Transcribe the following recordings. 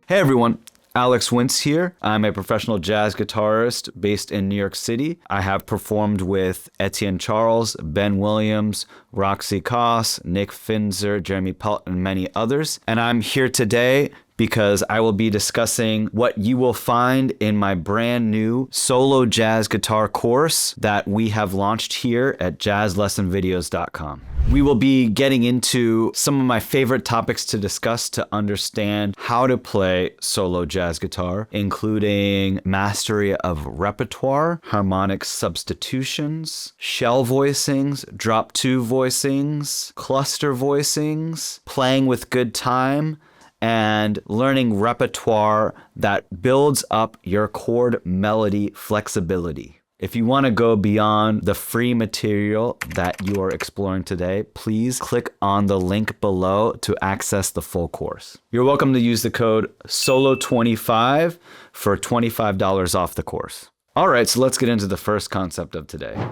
Hey everyone, Alex Wintz here. I'm a professional jazz guitarist based in New York City. I have performed with Etienne Charles, Ben Williams, Roxy Coss, Nick Finzer, Jeremy Pelt, and many others. And I'm here today because I will be discussing what you will find in my brand new solo jazz guitar course that we have launched here at jazzlessonvideos.com. We will be getting into some of my favorite topics to discuss to understand how to play solo jazz guitar, including mastery of repertoire, harmonic substitutions, shell voicings, drop two voicings, cluster voicings, playing with good time, and learning repertoire that builds up your chord melody flexibility. If you want to go beyond the free material that you are exploring today, please click on the link below to access the full course. You're welcome to use the code SOLO25 for $25 off the course. All right, so let's get into the first concept of today.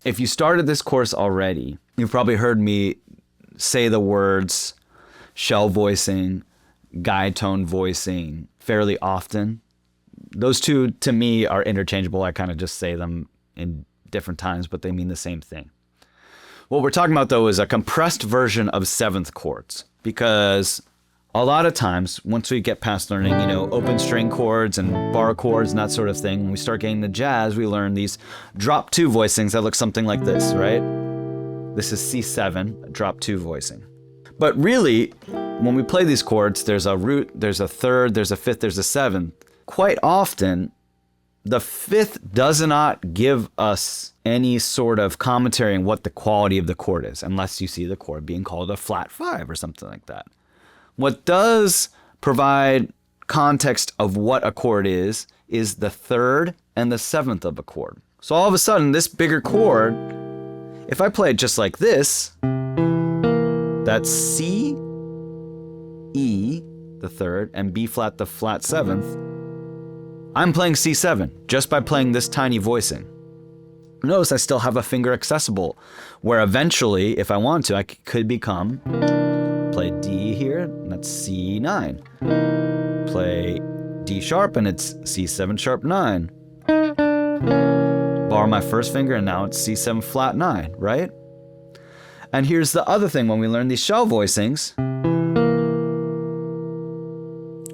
If you started this course already, you've probably heard me say the words shell voicing, guide tone voicing fairly often. Those two, to me, are interchangeable. I kind of just say them in different times, but they mean the same thing. What we're talking about, though, is a compressed version of seventh chords, because a lot of times, once we get past learning, open string chords and bar chords and that sort of thing, when we start getting to jazz, we learn these drop two voicings that look something like this, right? This is C7, drop two voicing. But really, when we play these chords, there's a root, there's a third, there's a fifth, there's a seventh. Quite often, the fifth does not give us any sort of commentary on what the quality of the chord is, unless you see the chord being called a flat five or something like that. What does provide context of what a chord is the third and the seventh of a chord. So all of a sudden, this bigger chord, if I play it just like this, that's C, E, the third, and B flat, the flat seventh. I'm playing C7 just by playing this tiny voicing. Notice I still have a finger accessible, where eventually, if I want to, I could become, play D here, and that's C9. Play D sharp, and it's C7 sharp 9. Bar my first finger, and now it's C7 flat 9, right? And here's the other thing when we learn these shell voicings.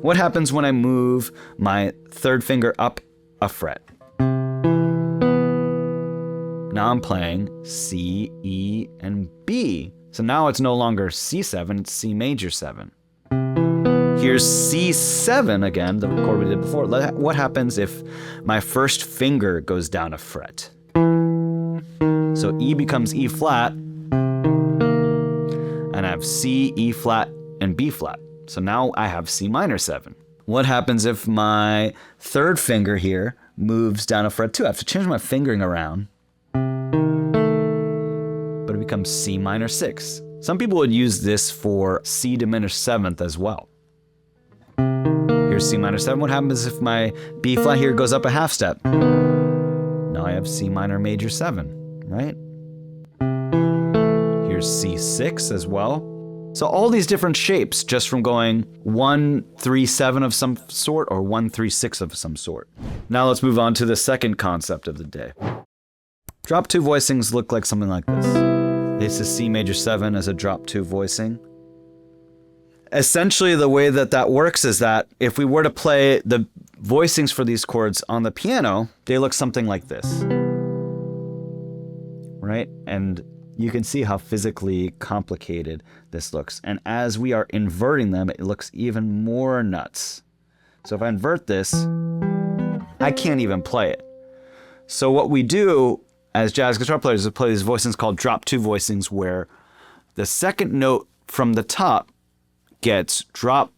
What happens when I move my third finger up a fret? Now I'm playing C, E, and B. So now it's no longer C7, it's C major 7. Here's C7 again, the chord we did before. What happens if my first finger goes down a fret? So E becomes E flat, and I have C, E flat, and B flat. So now I have C minor 7. What happens if my third finger here moves down a fret 2? I have to change my fingering around, but it becomes C minor 6. Some people would use this for C diminished 7th as well. Here's C minor 7. What happens if my B flat here goes up a half step? Now I have C minor major 7, right? Here's C6 as well. So all these different shapes just from going 1-3-7 of some sort or 1-3-6 of some sort. Now let's move on to the second concept of the day. Drop two voicings look like something like this. This is C major 7 as a drop two voicing. Essentially the way that works is that if we were to play the voicings for these chords on the piano, they look something like this. Right? And you can see how physically complicated this looks. And as we are inverting them, it looks even more nuts. So if I invert this, I can't even play it. So what we do as jazz guitar players is play these voicings called drop two voicings, where the second note from the top gets dropped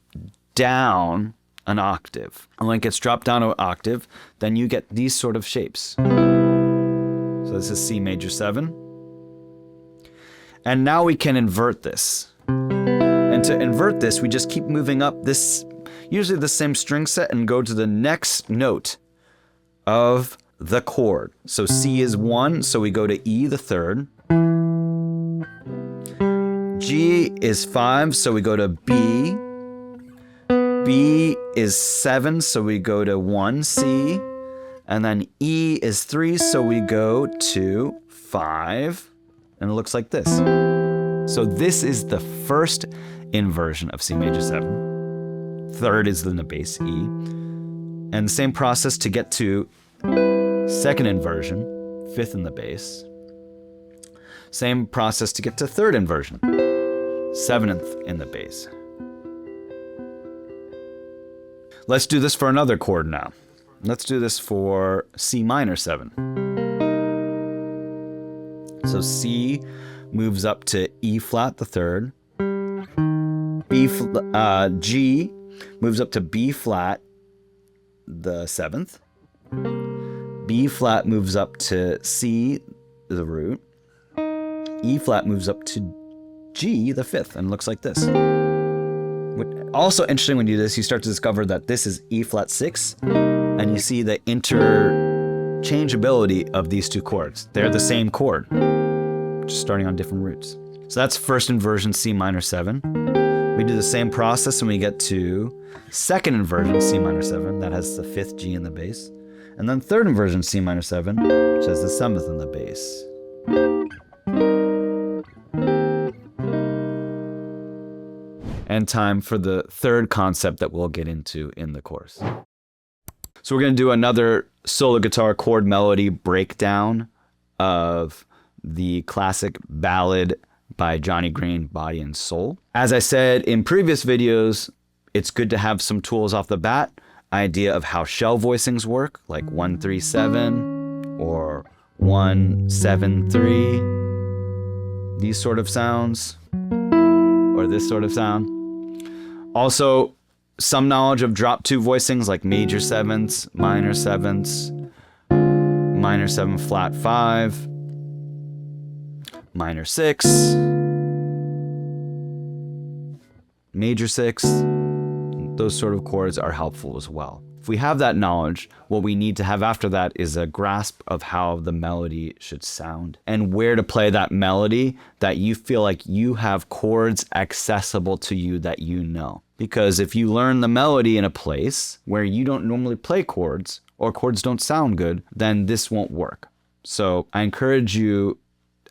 down an octave. And when it gets dropped down an octave, then you get these sort of shapes. So this is C major 7. And now we can invert this. And to invert this, we just keep moving up this, usually the same string set, and go to the next note of the chord. So C is 1, so we go to E, the third. G is 5, so we go to B. B is 7, so we go to 1 C. And then E is 3, so we go to 5. And it looks like this. So this is the first inversion of C major 7. Third is in the bass E. And the same process to get to second inversion, fifth in the bass. Same process to get to third inversion, 7th in the bass. Let's do this for another chord now. Let's do this for C minor 7. So C moves up to E flat, the third. G moves up to B flat, the 7th. B flat moves up to C, the root. E flat moves up to G, the 5th, and looks like this. Also interesting when you do this, you start to discover that this is E flat 6, and you see the interchangeability of these two chords. They're the same chord, just starting on different roots. So that's first inversion C minor 7. We do the same process and we get to second inversion C minor 7, that has the 5th G in the bass. And then third inversion C minor 7, which has the 7th in the bass. And time for the third concept that we'll get into in the course. So we're going to do another solo guitar chord melody breakdown of the classic ballad by Johnny Green, Body and Soul. As I said in previous videos, it's good to have some tools off the bat, idea of how shell voicings work, like 1-3-7 or 1-7-3, these sort of sounds, or this sort of sound. Also, some knowledge of drop 2 voicings like major 7ths, minor 7ths, minor 7 flat 5, minor 6, major 6. Those sort of chords are helpful as well. If we have that knowledge, what we need to have after that is a grasp of how the melody should sound and where to play that melody that you feel like you have chords accessible to you that you know. Because if you learn the melody in a place where you don't normally play chords or chords don't sound good, then this won't work. So I encourage you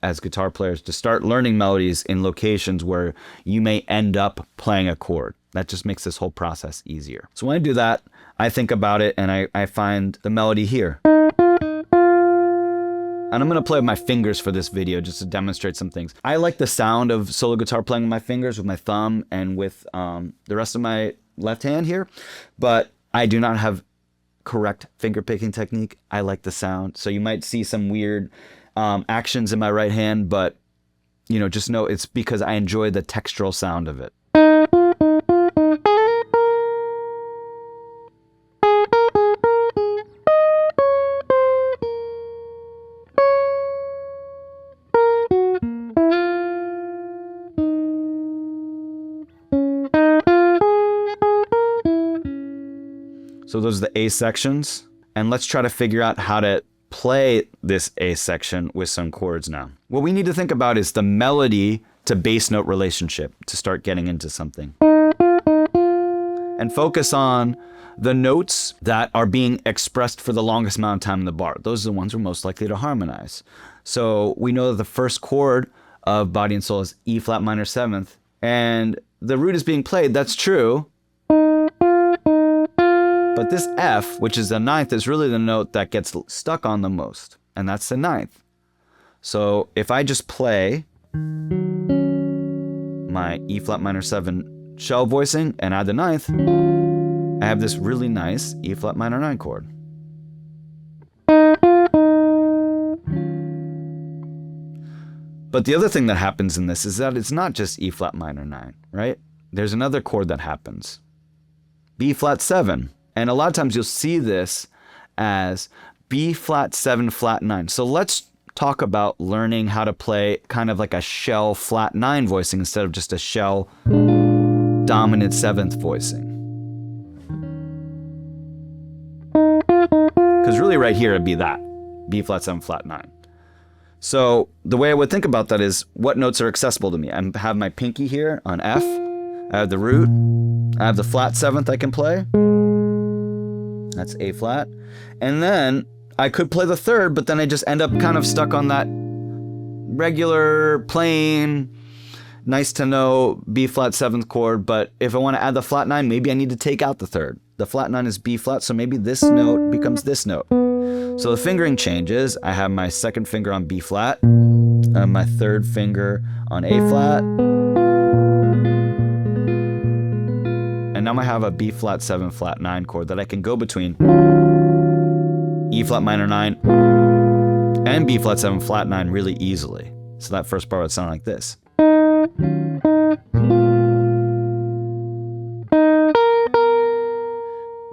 as guitar players to start learning melodies in locations where you may end up playing a chord. That just makes this whole process easier. So when I do that, I think about it and I find the melody here. And I'm gonna play with my fingers for this video just to demonstrate some things. I like the sound of solo guitar playing with my fingers, with my thumb, and with the rest of my left hand here, but I do not have correct finger picking technique. I like the sound. So you might see some weird actions in my right hand, but just know it's because I enjoy the textural sound of it. So those are the A sections, and let's try to figure out how to play this A section with some chords now. What we need to think about is the melody to bass note relationship to start getting into something. And focus on the notes that are being expressed for the longest amount of time in the bar. Those are the ones we're most likely to harmonize. So we know that the first chord of Body and Soul is E flat minor 7th, and the root is being played, that's true. But this F, which is the 9th, is really the note that gets stuck on the most, and that's the 9th. So if I just play my E flat minor 7 shell voicing and add the 9th, I have this really nice E flat minor 9 chord. But the other thing that happens in this is that it's not just E flat minor 9, right? There's another chord that happens. B flat 7. And a lot of times you'll see this as B flat 7 flat 9. So let's talk about learning how to play kind of like a shell flat 9 voicing instead of just a shell dominant 7th voicing. Because really right here it'd be that, B flat 7 flat 9. So the way I would think about that is what notes are accessible to me. I have my pinky here on F, I have the root. I have the flat 7th I can play. That's A flat. And then I could play the 3rd, but then I just end up kind of stuck on that regular, plain, nice to know B flat 7th chord. But if I want to add the flat 9, maybe I need to take out the 3rd. The flat 9 is B flat, so maybe this note becomes this note. So the fingering changes. I have my 2nd finger on B flat, and my 3rd finger on A flat. And now I have a B flat 7 flat 9 chord that I can go between E flat minor 9 and B flat 7 flat 9 really easily. So that first part would sound like this.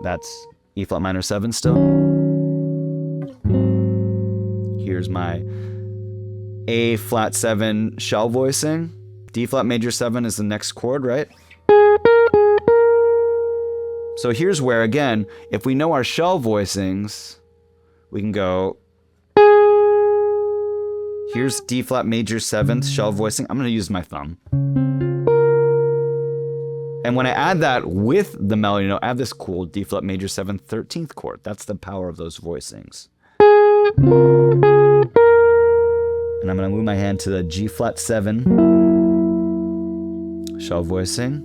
That's E flat minor 7 still. Here's my A flat 7 shell voicing. D flat major 7 is the next chord, right? So here's where, again, if we know our shell voicings, we can go, here's D flat major 7th shell voicing. I'm going to use my thumb. And when I add that with the melody note, I have this cool D flat major 7th 13th chord. That's the power of those voicings. And I'm going to move my hand to the G flat 7 shell voicing.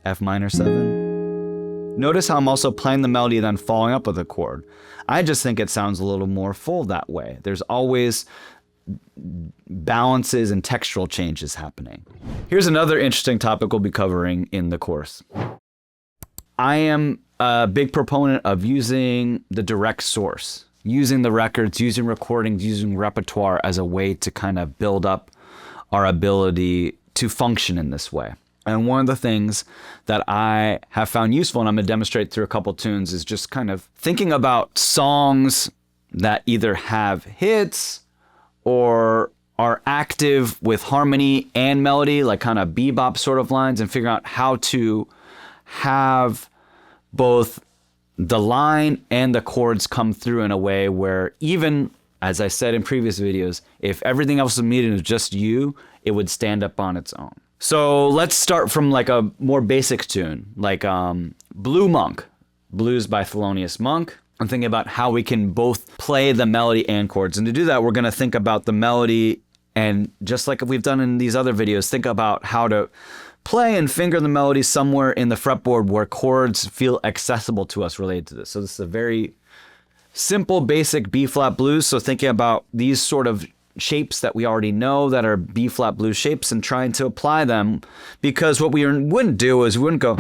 F minor 7. Notice how I'm also playing the melody and then following up with a chord. I just think it sounds a little more full that way. There's always balances and textural changes happening. Here's another interesting topic we'll be covering in the course. I am a big proponent of using the direct source, using the records, using recordings, using repertoire as a way to kind of build up our ability to function in this way. And one of the things that I have found useful, and I'm going to demonstrate through a couple tunes, is just kind of thinking about songs that either have hits or are active with harmony and melody, like kind of bebop sort of lines, and figuring out how to have both the line and the chords come through in a way where, even as I said in previous videos, if everything else was muted and it was just you, it would stand up on its own. So let's start from like a more basic tune, like Blue Monk, Blues by Thelonious Monk. I'm thinking about how we can both play the melody and chords. And to do that, we're going to think about the melody, and just like we've done in these other videos, think about how to play and finger the melody somewhere in the fretboard where chords feel accessible to us related to this. So this is a very simple, basic B-flat blues. So thinking about these sort of shapes that we already know that are B-flat blues shapes and trying to apply them, because what we wouldn't do is we wouldn't go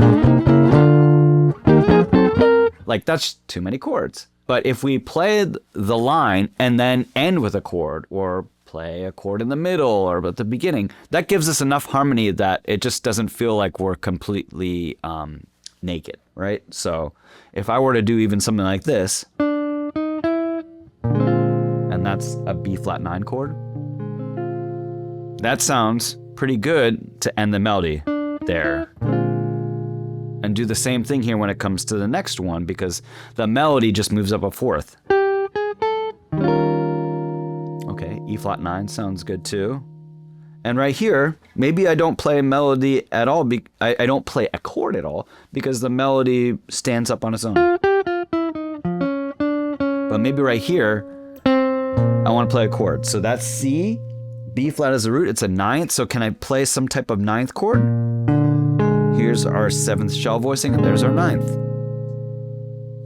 like, that's too many chords. But if we play the line and then end with a chord, or play a chord in the middle or at the beginning, that gives us enough harmony that it just doesn't feel like we're completely naked, right? So if I were to do even something like this, and that's a B-flat 9 chord, that sounds pretty good to end the melody there. And do the same thing here when it comes to the next one, because the melody just moves up a fourth. Okay, E-flat 9 sounds good too. And right here, maybe I don't play a melody at all, I don't play a chord at all, because the melody stands up on its own. But maybe right here, I want to play a chord. So that's C, B-flat is the root, it's a 9th, so can I play some type of 9th chord? Here's our 7th shell voicing, and there's our 9th.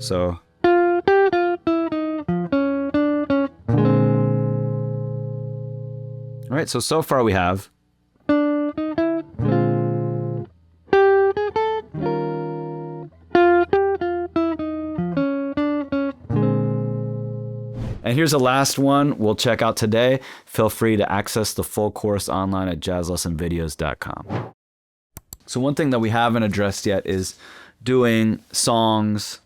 So. All right, so far we have. And here's the last one we'll check out today. Feel free to access the full course online at jazzlessonvideos.com. So one thing that we haven't addressed yet is doing songs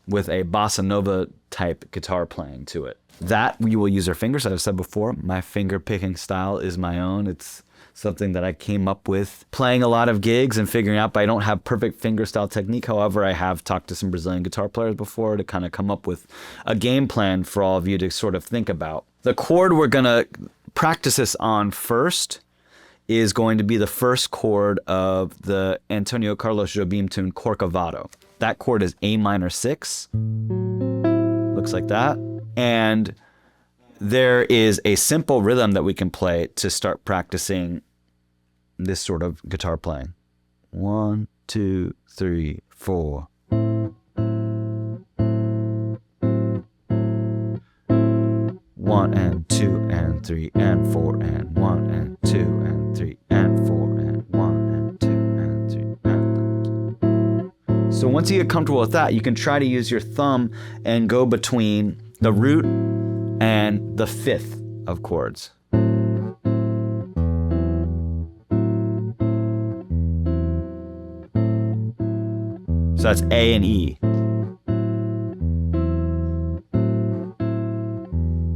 with a Bossa Nova type guitar playing to it. That we will use our fingers. As I've said before, my finger picking style is my own. It's something that I came up with playing a lot of gigs and figuring out, but I don't have perfect finger style technique. However, I have talked to some Brazilian guitar players before to kind of come up with a game plan for all of you to sort of think about. The chord we're gonna practice this on first is going to be the first chord of the Antonio Carlos Jobim tune Corcovado. That chord is A minor 6. Looks like that. And there is a simple rhythm that we can play to start practicing this sort of guitar playing. 1, 2, 3, 4. 1 and 2 and 3 and 4 and 1 and 2 and 3 and 4 and 1 and 2 and 3 and... So once you get comfortable with that, you can try to use your thumb and go between the root and the fifth of chords. So that's A and E.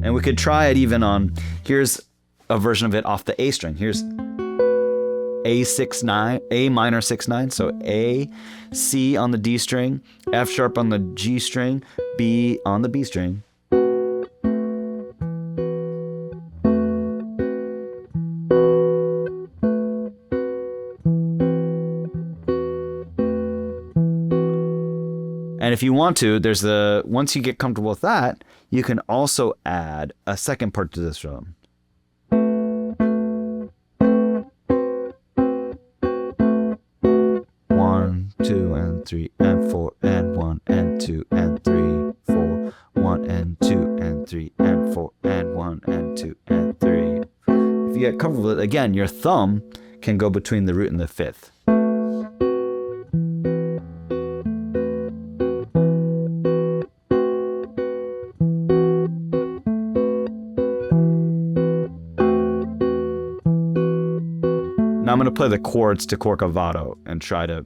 And we could try it even on, here's a version of it off the A string. Here's A6-9, A minor 6-9. So A, C on the D string, F sharp on the G string, B on the B string. And if you want to, once you get comfortable with that, you can also add a second part to this rhythm. One, 2 and 3 and 4 and 1 and 2 and 3, 4, 1 and 2 and 3 and 4 and 1 and 2 and 3. If you get comfortable with it, again, your thumb can go between the root and the fifth. Now I'm going to play the chords to Corcovado and try to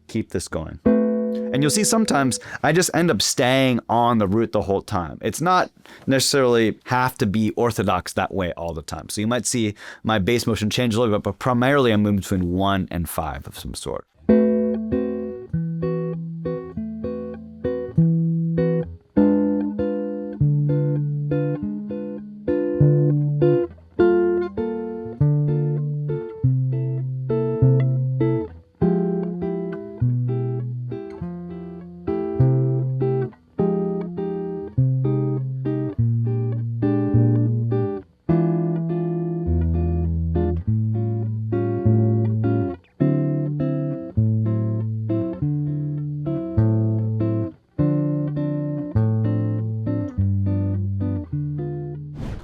keep this going. And you'll see sometimes I just end up staying on the root the whole time. It's not necessarily have to be orthodox that way all the time. So you might see my bass motion change a little bit, but primarily I'm moving between 1 and 5 of some sort.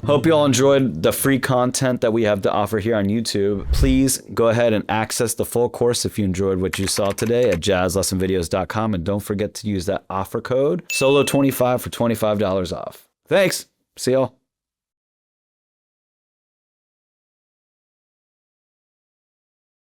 Hope you all enjoyed the free content that we have to offer here on YouTube. Please go ahead and access the full course if you enjoyed what you saw today at jazzlessonvideos.com, and don't forget to use that offer code SOLO25 for $25 off. Thanks. See y'all.